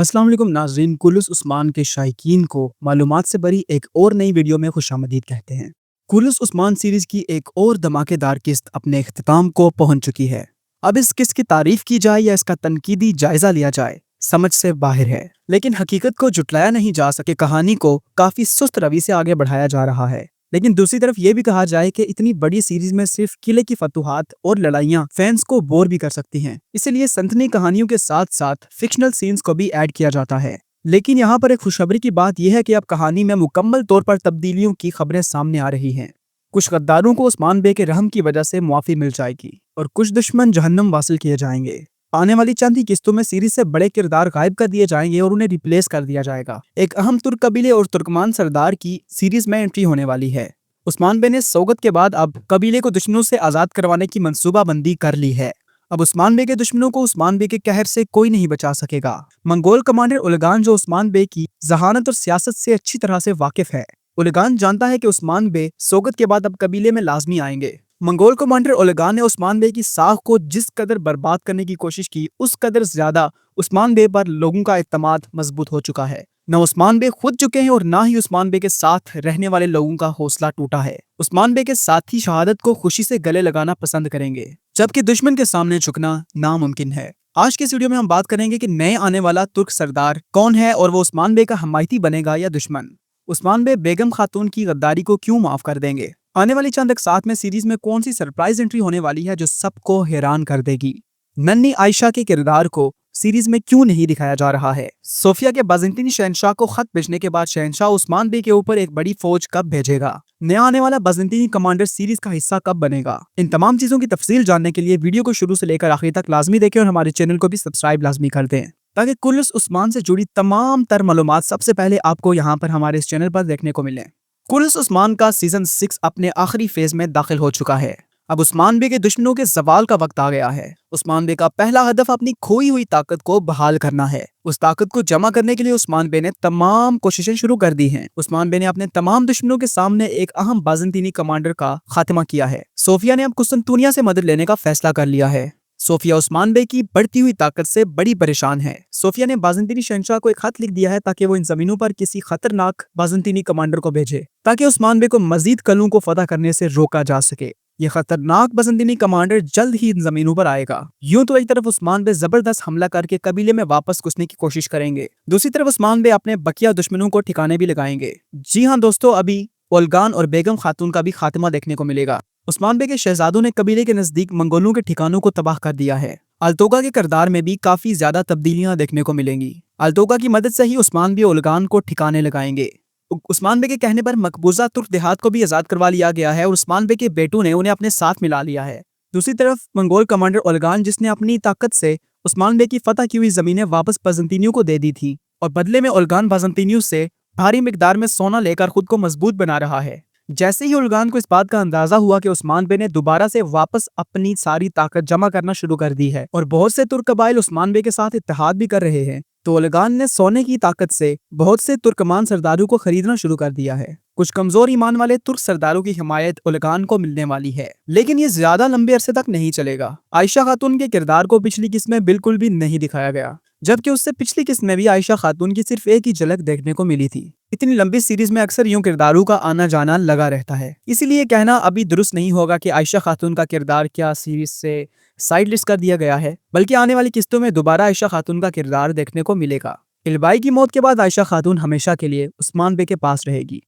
अस्सलाम वालेकुम नाज़रीन, कुलुस उस्मान के शायकीन को मालूमात से भरी एक और नई वीडियो में खुशामदीद कहते हैं। कुलुस उस्मान सीरीज की एक और धमाकेदार किस्त अपने इख्तिताम को पहुंच चुकी है। अब इस किस्त की तारीफ की जाए या इसका तनकीदी जायजा लिया जाए, समझ से बाहर है। लेकिन हकीकत को जुटलाया नहीं जा सके, कहानी को काफी सुस्त रवि से आगे बढ़ाया जा रहा है। लेकिन दूसरी तरफ ये भी कहा जाए कि इतनी बड़ी सीरीज में सिर्फ किले की फतुहात और लड़ाइयां फैंस को बोर भी कर सकती हैं। इसलिए सनसनी कहानियों के साथ साथ फिक्शनल सीन्स को भी ऐड किया जाता है। लेकिन यहाँ पर एक खुशखबरी की बात यह है कि अब कहानी में मुकम्मल तौर पर तब्दीलियों की खबरें सामने आ रही हैं। कुछ गद्दारों को उस्मान बे के रहम की वजह से मुआफी मिल जाएगी और कुछ दुश्मन जहन्नम वासिल किए जाएंगे। आने वाली चंद ही किस्तों में सीरीज से बड़े किरदार गायब कर दिए जाएंगे और उन्हें रिप्लेस कर दिया जाएगा। एक अहम तुर्क कबीले और तुर्कमान सरदार की सीरीज में एंट्री होने वाली है। उस्मान बे ने सौगत के बाद अब कबीले को दुश्मनों से आजाद करवाने की मंसूबाबंदी कर ली है। अब उस्मान बे के दुश्मनों को उस्मान बे के कहर से कोई नहीं बचा सकेगा। मंगोल कमांडर उलगान, जो उस्मान बे की जहानत और सियासत से अच्छी तरह से वाकिफ है, उलगान जानता है कि उस्मान बे सौगत के बाद अब कबीले में लाजमी आएंगे। मंगोल कमांडर उलगान ने उस्मान बे की साख को जिस कदर बर्बाद करने की कोशिश की, उस कदर ज्यादा उस्मान बे पर लोगों का इत्तेमाद मजबूत हो चुका है। न उस्मान बे खुद चुके हैं और ना ही उस्मान बे के साथ रहने वाले लोगों का हौसला टूटा है। उस्मान बे के साथी शहादत को खुशी से गले लगाना पसंद करेंगे, जबकि दुश्मन के सामने झुकना नामुमकिन है। आज के इस वीडियो में हम बात करेंगे कि नए आने वाला तुर्क सरदार कौन है और वो उस्मान बे का हमायती बनेगा या दुश्मन। उस्मान बे बेगम खातून की गद्दारी को क्यों माफ कर देंगे। आने वाली चंद एक साथ में सीरीज में कौन सी सरप्राइज एंट्री होने वाली है जो सबको हैरान कर देगी। नन्ही आयशा के किरदार को सीरीज में क्यों नहीं दिखाया जा रहा है। सोफिया के बाज़ंतीनी शहंशाह को खत भेजने के बाद शहंशाह उस्मान बे के ऊपर एक बड़ी फौज कब भेजेगा। नया आने वाला बाज़ंतीनी कमांडर सीरीज का हिस्सा कब बनेगा। इन तमाम चीजों की तफसील जानने के लिए वीडियो को शुरू से लेकर आखिर तक लाजमी देखें और हमारे चैनल को भी सब्सक्राइब लाजमी कर दें, ताकि कुलुस उस्मान से जुड़ी तमाम तर मालूमात सबसे पहले आपको यहाँ पर हमारे इस चैनल पर देखने को मिले। कुलुस उस्मान का सीजन 6 अपने आखिरी फेज में दाखिल हो चुका है। अब उस्मान बे के दुश्मनों के जवाल का वक्त आ गया है। उस्मान बे का पहला हदफ अपनी खोई हुई ताकत को बहाल करना है। उस ताकत को जमा करने के लिए उस्मान बे ने तमाम कोशिशें शुरू कर दी हैं। उस्मान बे ने अपने तमाम दुश्मनों के सामने एक अहम बाज़ंतीनी कमांडर का खात्मा किया है। सोफिया ने अब कुस्तुनतुनिया से मदद लेने का फैसला कर लिया है। सोफिया उस्मान बे की बढ़ती हुई ताकत से बड़ी परेशान है। सोफिया ने बाज़ंतीनी शहंशाह को एक खत लिख दिया है ताकि वो इन जमीनों पर किसी खतरनाक बाज़ंतीनी कमांडर को भेजे, ताकि उस्मान बे को मजीद कलों को फतह करने से रोका जा सके। ये खतरनाक बाज़ंतीनी कमांडर जल्द ही इन जमीनों पर आएगा। यूं तो एक तरफ उस्मान बे जबरदस्त हमला करके कबीले में वापस घुसने की कोशिश करेंगे, दूसरी तरफ उस्मान बे अपने बकिया दुश्मनों को ठिकाने भी लगाएंगे। जी हाँ दोस्तों, अभी उलगान और बेगम खातून का भी खात्मा देखने को मिलेगा। उस्मान बे के शहजादों ने कबीले के नजदीक मंगोलों के ठिकानों को तबाह कर दिया है। अल्तोगा के किरदार में भी काफी ज्यादा तब्दीलियां देखने को मिलेंगी। अल्तोगा की मदद से ही उस्मान बे उलगान को ठिकाने लगाएंगे। उस्मान बे के कहने पर मकबूजा तुर्क देहात को भी आजाद करवा लिया गया है और उस्मान बे के बेटों ने उन्हें अपने साथ मिला लिया है। दूसरी तरफ मंगोल कमांडर उलगान, जिसने अपनी ताकत से उस्मान बे की फतह की हुई जमीनें वापस बाज़ंतीनियों को दे दी थी, और बदले में उलगान बाज़ंतीनियों से भारी मिकदार में सोना लेकर खुद को मजबूत बना रहा है। जैसे ही उलगान को इस बात का अंदाजा हुआ कि उस्मान बे ने दोबारा से वापस अपनी सारी ताकत जमा करना शुरू कर दी है और बहुत से तुर्क कबाइल उस्मान बे के साथ इत्तेहाद भी कर रहे हैं, तो उलगान ने सोने की ताकत से बहुत से तुर्कमान सरदारों को खरीदना शुरू कर दिया है। कुछ कमजोर ईमान वाले तुर्क सरदारों की हिमायत उलगान को मिलने वाली है, लेकिन ये ज्यादा लंबे अरसे तक नहीं चलेगा। आयशा खातून के किरदार को पिछली किस्त में बिल्कुल भी नहीं दिखाया गया, जबकि उससे पिछली किस्त में भी आयशा खातून की सिर्फ एक ही झलक देखने को मिली थी। इतनी लंबी सीरीज में अक्सर यूं किरदारों का आना जाना लगा रहता है, इसीलिए कहना अभी दुरुस्त नहीं होगा कि आयशा खातून का किरदार क्या सीरीज से साइड लिस्ट कर दिया गया है, बल्कि आने वाली किस्तों में दोबारा आयशा खातून का किरदार देखने को मिलेगा। इलबाई की मौत के बाद आयशा खातून हमेशा के लिए उस्मान बे के पास रहेगी।